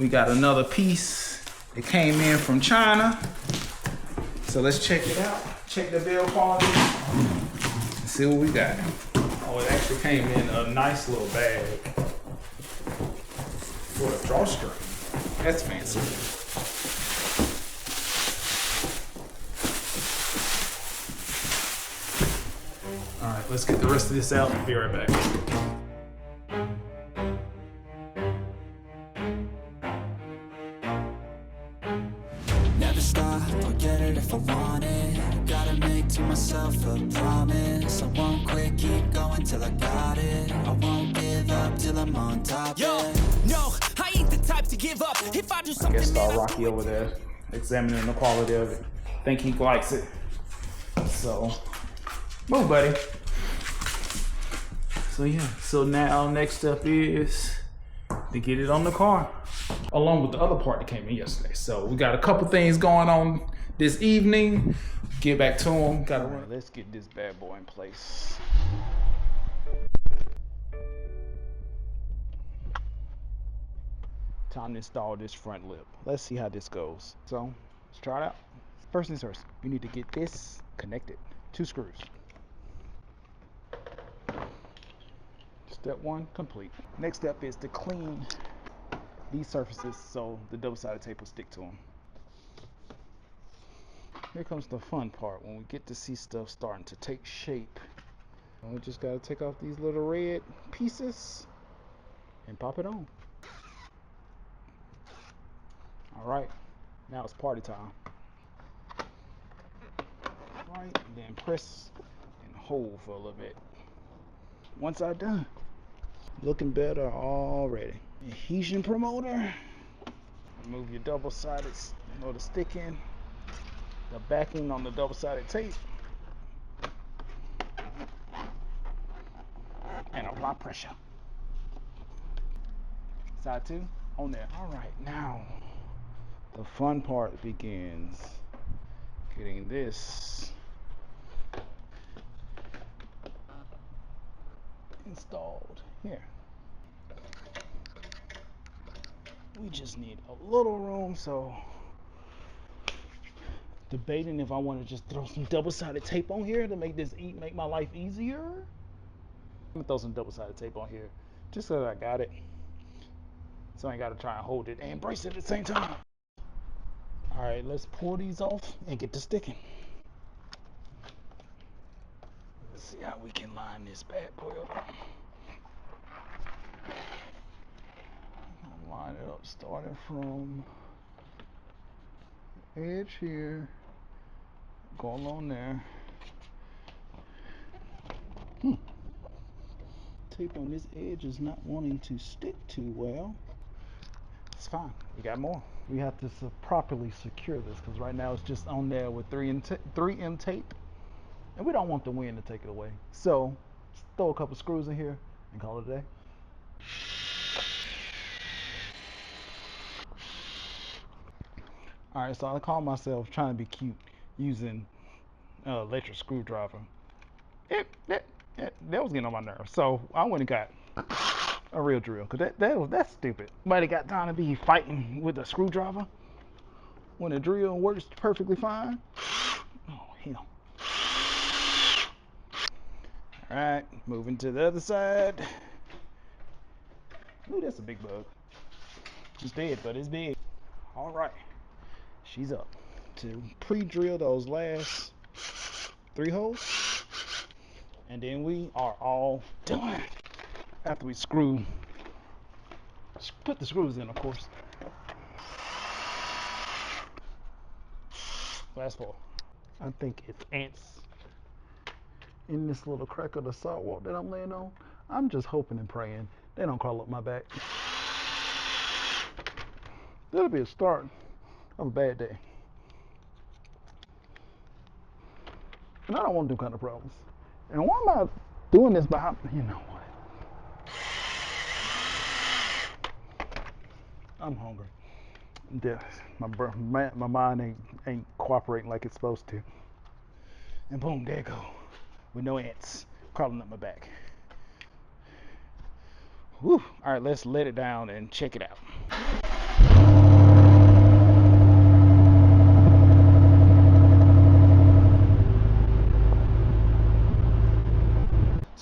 We got another piece. It came in from China. So let's check it out. Check the build quality. And see what we got. Oh, it actually came in a nice little bag for a drawstring. That's fancy. All right, let's get the rest of this out and be right back. Never stop, I'll get it if I want it. Gotta make to myself a promise. I won't quit, keep going till I got it. I won't give up till I'm on top. Yo, no, I ain't the type to give up. If I do something, I guess Rocky over there examining the quality of it. Think he likes it. So, move, buddy. So yeah, so now next step is to get it on the car, along with the other part that came in yesterday. So we got a couple things going on this evening. Get back to them. Gotta run. Let's get this bad boy in place. Time to install this front lip. Let's see how this goes. So let's try it out. First things first, you need to get this connected. 2 screws. Step 1 complete. Next step is to clean these surfaces so the double-sided tape will stick to them. Here comes the fun part, when we get to see stuff starting to take shape. And we just gotta take off these little red pieces and pop it on. All right, now it's party time. Right, and then press and hold for a little bit. Once I'm done, looking better already. Adhesion promoter. Remove your double-sided, the stick in, the backing on the double-sided tape, and apply pressure. Side 2 on there. All right, now the fun part begins. Getting this installed here. We just need a little room, so debating if I want to just throw some double-sided tape on here to make make my life easier. I'm gonna throw some double-sided tape on here just so that I got it, so I ain't gotta try and hold it and brace it at the same time. All right, let's pull these off and get to sticking. Let's see how we can line this bad boy up. Line it up starting from edge here, go along there. Tape on this edge is not wanting to stick too well. It's fine, we got more. We have to properly secure this because right now it's just on there with 3M tape, and we don't want the wind to take it away. So throw a couple screws in here and call it a day. All right, so I call myself trying to be cute using electric screwdriver. That was getting on my nerves. So I went and got a real drill, because that's stupid. Nobody got time to be fighting with a screwdriver when a drill works perfectly fine. Oh, hell. All right, moving to the other side. Ooh, that's a big bug. It's dead, but it's big. All right. She's up to pre-drill those last 3 holes, and then we are all done. After we put the screws in, of course. Last 4. I think it's ants in this little crack of the sidewalk that I'm laying on. I'm just hoping and praying they don't crawl up my back. That'll be a start of a bad day. And I don't want to do kind of problems. And why am I doing this behind? You know what? I'm hungry. My mind ain't cooperating like it's supposed to. And boom, there you go. With no ants crawling up my back. Whew. All right, let's let it down and check it out.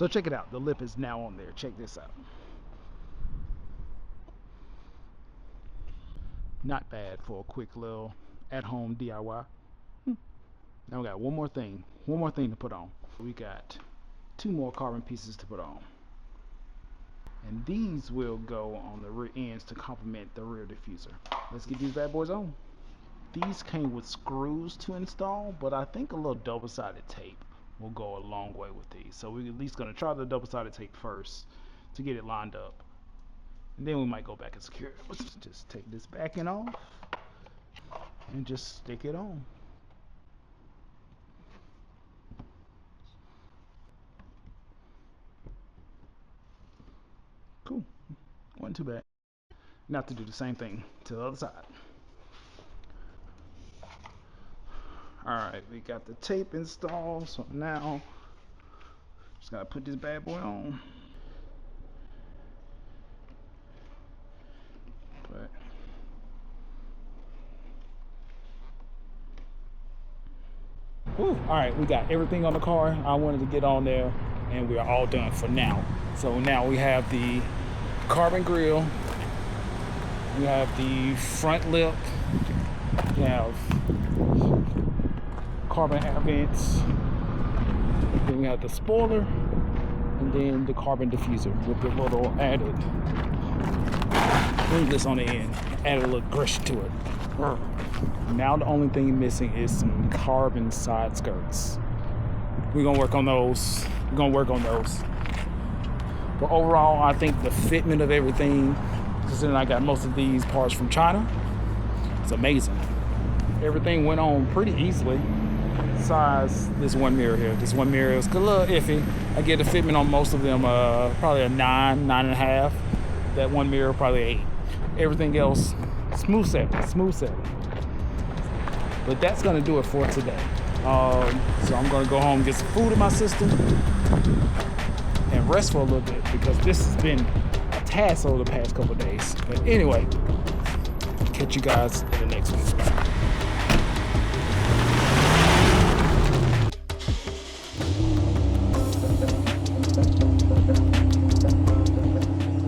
So check it out. The lip is now on there. Check this out. Not bad for a quick little at-home DIY. Now we got one more thing to put on. We got 2 more carbon pieces to put on. And these will go on the rear ends to complement the rear diffuser. Let's get these bad boys on. These came with screws to install, but I think a little double-sided tape will go a long way with these. So we're at least going to try the double-sided tape first to get it lined up. And then we might go back and secure it. Let's just take this backing off and just stick it on. Cool. Wasn't too bad. Now to do the same thing to the other side. Alright, we got the tape installed, so now just gotta put this bad boy on. Alright, we got everything on the car I wanted to get on there, and we are all done for now. So now we have the carbon grille, we have the front lip, we have carbon air vents, then we have the spoiler, and then the carbon diffuser with the little added ringlets on the end, added a little grish to it. Now the only thing missing is some carbon side skirts. We're gonna work on those. But overall, I think the fitment of everything, considering I got most of these parts from China, it's amazing. Everything went on pretty easily. Besides this one mirror here. This one mirror is a little iffy. I get the fitment on most of them, probably a 9, 9.5. That one mirror, probably 8. Everything else, smooth sailing. But that's gonna do it for today. So I'm gonna go home and get some food in my system and rest for a little bit, because this has been a task over the past couple of days. But anyway, catch you guys in the next one.